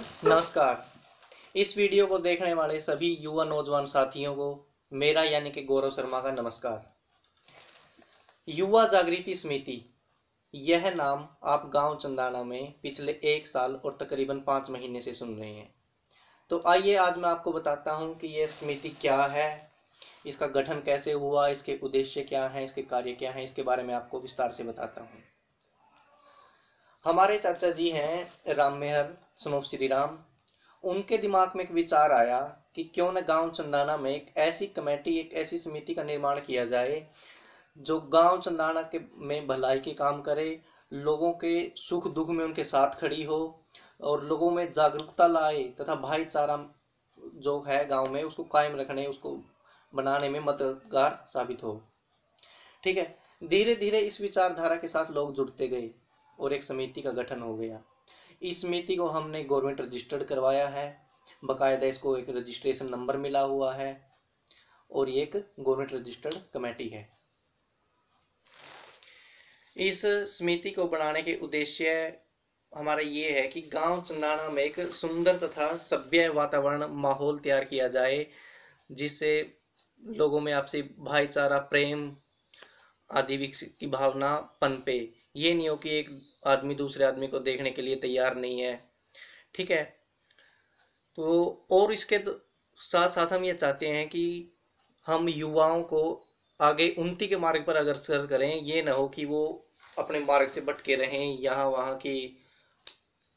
नमस्कार। इस वीडियो को देखने वाले सभी युवा नौजवान साथियों को मेरा यानी कि गौरव शर्मा का नमस्कार। युवा जागृति समिति, यह नाम आप गांव चंदाना में पिछले 1 साल और तकरीबन 5 महीने से सुन रहे हैं। तो आइए आज मैं आपको बताता हूं कि यह समिति क्या है, इसका गठन कैसे हुआ, इसके उद्देश्य क्या हैं, इसके कार्य क्या हैं, इसके बारे में आपको विस्तार से बताता हूं। हमारे चाचा जी हैं राम मेहर सनोफ श्री राम। उनके दिमाग में एक विचार आया कि क्यों न गांव चंदाना में एक ऐसी कमेटी, एक ऐसी समिति का निर्माण किया जाए जो गांव चंदाना के में भलाई के काम करे, लोगों के सुख दुख में उनके साथ खड़ी हो और लोगों में जागरूकता लाए तथा भाईचारा जो है गांव में उसको कायम रखने, उसको बनाने में मददगार साबित हो। ठीक है, धीरे धीरे इस विचारधारा के साथ लोग जुड़ते गए और एक समिति का गठन हो गया। इस समिति को हमने गवर्नमेंट रजिस्टर्ड करवाया है, बाकायदा इसको एक रजिस्ट्रेशन नंबर मिला हुआ है और ये एक गवर्नमेंट रजिस्टर्ड कमेटी है। इस समिति को बनाने के उद्देश्य हमारा ये है कि गांव चंदाना में एक सुंदर तथा सभ्य वातावरण माहौल तैयार किया जाए, जिससे लोगों में आपसी भाईचारा, प्रेम आदि विकसित की भावना पनपे। ये नहीं हो कि एक आदमी दूसरे आदमी को देखने के लिए तैयार नहीं है। ठीक है, तो और इसके साथ साथ हम ये चाहते हैं कि हम युवाओं को आगे उन्नति के मार्ग पर अग्रसर करें। ये ना हो कि वो अपने मार्ग से भटके रहें, यहाँ वहाँ की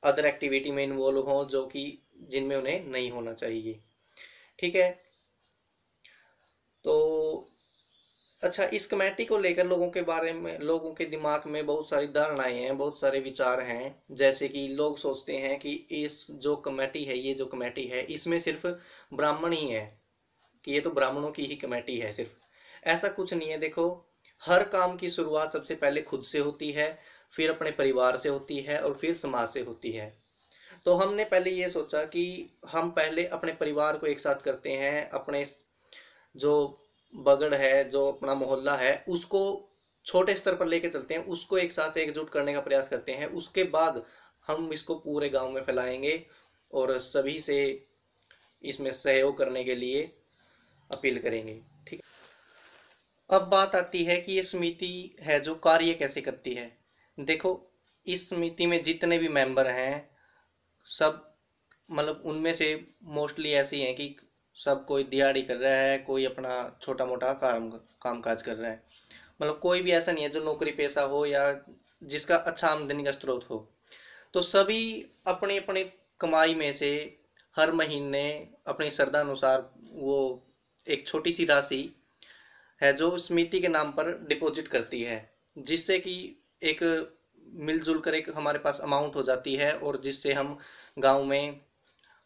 अदर एक्टिविटी में इन्वॉल्व हों जो कि जिनमें उन्हें नहीं होना चाहिए। ठीक है, तो अच्छा, इस कमेटी को लेकर लोगों के बारे में, लोगों के दिमाग में बहुत सारी धारणाएं हैं, बहुत सारे विचार हैं। जैसे कि लोग सोचते हैं कि इस जो कमेटी है, ये जो कमेटी है इसमें सिर्फ ब्राह्मण ही है, कि ये तो ब्राह्मणों की ही कमेटी है। सिर्फ ऐसा कुछ नहीं है। देखो, हर काम की शुरुआत सबसे पहले खुद से होती है, फिर अपने परिवार से होती है और फिर समाज से होती है। तो हमने पहले ये सोचा कि हम पहले अपने परिवार को एक साथ करते हैं, अपने जो बगड़ है, जो अपना मोहल्ला है, उसको छोटे स्तर पर लेके चलते हैं, उसको एक साथ एकजुट करने का प्रयास करते हैं। उसके बाद हम इसको पूरे गांव में फैलाएंगे और सभी से इसमें सहयोग करने के लिए अपील करेंगे। ठीक, अब बात आती है कि ये समिति है जो कार्य कैसे करती है। देखो, इस समिति में जितने भी मेंबर हैं सब, मतलब उनमें से मोस्टली ऐसे हैं कि सब कोई दिहाड़ी कर रहा है, कोई अपना छोटा मोटा काम काज कर रहा है। मतलब कोई भी ऐसा नहीं है जो नौकरी पेशा हो या जिसका अच्छा आमदनी का स्रोत हो। तो सभी अपनी अपनी कमाई में से हर महीने अपनी श्रद्धा अनुसार वो एक छोटी सी राशि है जो समिति के नाम पर डिपॉजिट करती है, जिससे कि एक मिलजुल कर एक हमारे पास अमाउंट हो जाती है और जिससे हम गांव में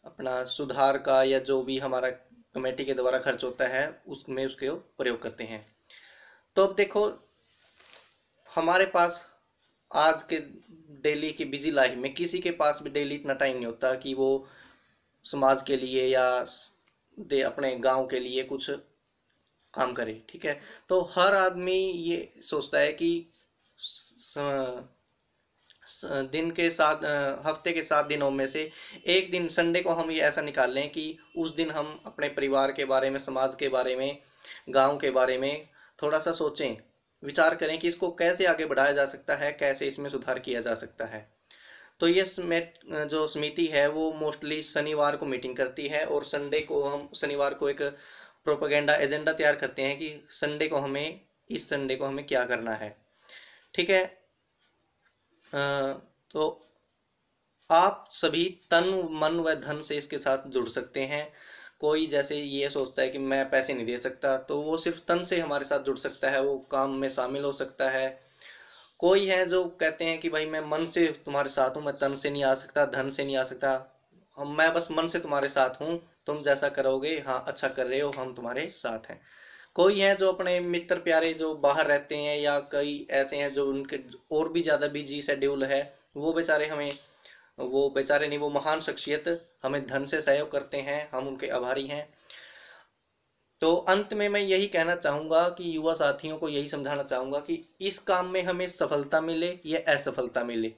अपना सुधार का या जो भी हमारा कमेटी के द्वारा खर्च होता है उसमें उसके प्रयोग करते हैं। तो अब देखो, हमारे पास आज के डेली की बिजी लाइफ में किसी के पास भी डेली इतना टाइम नहीं होता कि वो समाज के लिए या अपने गांव के लिए कुछ काम करे। ठीक है, तो हर आदमी ये सोचता है कि दिन के 7 हफ्ते के 7 दिनों में से एक दिन संडे को हम ये ऐसा निकाल लें कि उस दिन हम अपने परिवार के बारे में, समाज के बारे में, गांव के बारे में थोड़ा सा सोचें, विचार करें कि इसको कैसे आगे बढ़ाया जा सकता है, कैसे इसमें सुधार किया जा सकता है। तो ये जो समिति है वो मोस्टली शनिवार को मीटिंग करती है और शनिवार को एक प्रोपेगेंडा एजेंडा तैयार करते हैं कि इस संडे को हमें क्या करना है। ठीक है, तो आप सभी तन मन व धन से इसके साथ जुड़ सकते हैं। कोई जैसे ये सोचता है कि मैं पैसे नहीं दे सकता, तो वो सिर्फ तन से हमारे साथ जुड़ सकता है, वो काम में शामिल हो सकता है। कोई है जो कहते हैं कि भाई मैं मन से तुम्हारे साथ हूँ, मैं तन से नहीं आ सकता, धन से नहीं आ सकता, मैं बस मन से तुम्हारे साथ हूँ, तुम जैसा करोगे, हाँ अच्छा कर रहे हो, हम तुम्हारे साथ हैं। कोई हैं जो अपने मित्र प्यारे जो बाहर रहते हैं या कई ऐसे हैं जो उनके और भी ज़्यादा बिजी शेड्यूल है, वो बेचारे नहीं, वो महान शख्सियत हमें धन से सहयोग करते हैं, हम उनके आभारी हैं। तो अंत में मैं यही कहना चाहूँगा कि युवा साथियों को यही समझाना चाहूँगा कि इस काम में हमें सफलता मिले या असफलता मिले,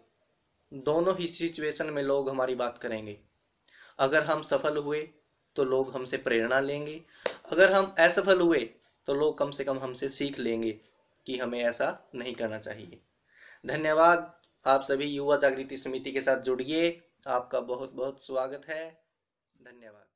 दोनों ही सिचुएशन में लोग हमारी बात करेंगे। अगर हम सफल हुए तो लोग हमसे प्रेरणा लेंगे, अगर हम असफल हुए तो लोग कम से कम हमसे सीख लेंगे कि हमें ऐसा नहीं करना चाहिए। धन्यवाद। आप सभी युवा जागृति समिति के साथ जुड़िए। आपका बहुत बहुत स्वागत है। धन्यवाद।